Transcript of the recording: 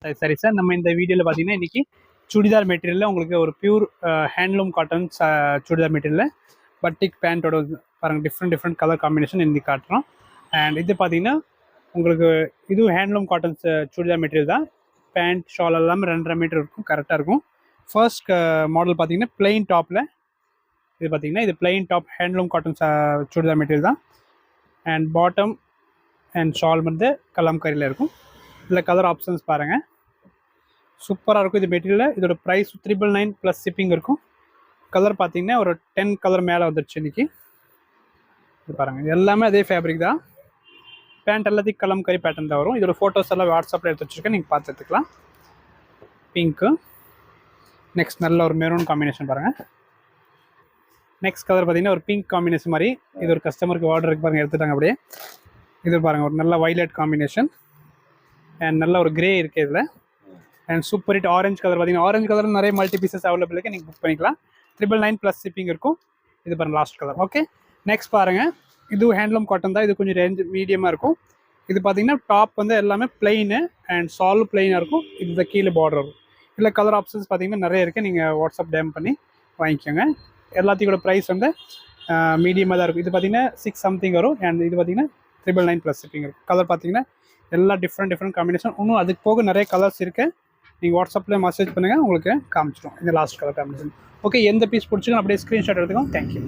சரி சார், நம்ம இந்த வீடியோவில் பார்த்தீங்கன்னா இன்றைக்கி சுடிதார் மெட்டீரியலில் உங்களுக்கு ஒரு பியூர் ஹேண்ட்லூம் காட்டன் சுடிதார் மெட்டீரியலில் பட்டிக் பேண்ட்டோட பாருங்கள் டிஃப்ரெண்ட் கலர் காம்பினேஷன் இன்றைக்கி காட்டுறோம். அண்ட் இது பார்த்தீங்கன்னா உங்களுக்கு இதுவும் ஹேண்ட்லூம் காட்டன் சுடிதார் மெட்டீரியல் தான். பேண்ட் ஷால் எல்லாமே 2.5 மீட்டர் இருக்கும், கரெக்டாக இருக்கும். ஃபர்ஸ்ட் மாடல் பார்த்தீங்கன்னா பிளெயின் டாப்பில் இது பார்த்தீங்கன்னா இது plain top handloom cotton churidar material தான். அண்ட் பாட்டம் அண்ட் ஷால் வந்து கலம்கரியில் இருக்கும். இதில் கலர் ஆப்ஷன்ஸ் பாருங்கள், சூப்பராக இருக்கும் இது மெட்டீரியல். இதோட ப்ரைஸ் 999 ப்ளஸ் ஷிப்பிங் இருக்கும். கலர் பார்த்தீங்கன்னா ஒரு 10 கலர் மேலே வந்துடுச்சு இன்றைக்கி. இது பாருங்கள், இது எல்லாமே அதே ஃபேப்ரிக் தான். பேண்ட் எல்லாத்தையும் கலம்கரி பேட்டர்ன் தான் வரும். இதோட ஃபோட்டோஸ் எல்லாம் வாட்ஸ்அப்பில் எடுத்து வச்சுருக்கேன், நீங்கள் பார்த்து எடுத்துக்கலாம். பிங்க்கு, நெக்ஸ்ட் நல்ல ஒரு மெரூன் காம்பினேஷன் பாருங்கள். நெக்ஸ்ட் கலர் பார்த்தீங்கன்னா ஒரு பிங்க் காம்பினேஷன் மாதிரி. இது ஒரு கஸ்டமருக்கு ஆர்டர் இருக்கு பாருங்கள், எடுத்துட்டாங்க அப்படியே. இது பாருங்கள் ஒரு நல்ல வைலட் காம்பினேஷன் அண்ட் நல்ல ஒரு கிரே இருக்குது இதில். And super hit orange colour பார்த்தீங்கன்னா ஆரஞ்சு கலர் நிறைய மல்டி பீசஸ் அவைலபிள் இருக்குது, நீங்கள் புக் பண்ணிக்கலாம். 999 ப்ளஸ் ஷிப்பிங் இருக்கும். இது பாருங்கள் லாஸ்ட் கலர். ஓகே, நெக்ஸ்ட் பாருங்கள், இது ஹேண்ட்லூம் காட்டன் தான். இது கொஞ்சம் ரேஞ்ச் மீடியமாக இருக்கும். இது பார்த்தீங்கன்னா டாப் வந்து எல்லாமே பிளெயின் அண்ட் சால் பிளெயினாக இருக்கும். இது கீழே பார்டர் இருக்கும். இல்லை கலர் ஆப்ஷன்ஸ் பார்த்தீங்கன்னா நிறைய இருக்குது, நீங்கள் வாட்ஸ்அப் டேம் பண்ணி வாங்கிக்கோங்க. எல்லாத்தையோட ப்ரைஸ் வந்து மீடியமாக தான் இருக்கும். இது பார்த்தீங்கன்னா 6 சம்திங் வரும். அண்ட் இது பார்த்தீங்கன்னா 999 ப்ளஸ் ஷிப்பிங் இருக்கும். கலர் பார்த்தீங்கன்னா எல்லாம் டிஃப்ரெண்ட் காம்பினேஷன். இன்னும் அதுக்கு போக நிறைய கலர்ஸ் இருக்குது. நீங்கள் வாட்ஸ்அப்பில் மெசேஜ் பண்ணுங்கள், உங்களுக்கு காமிச்சிடும் இந்த லாஸ்ட் கலர் காம்பினேஷன். ஓகே, எந்த பீஸ் பிடிச்சிக்கும் அப்படியே ஸ்க்ரீன்ஷாட் எடுத்துக்கோங்க. தேங்க்யூ.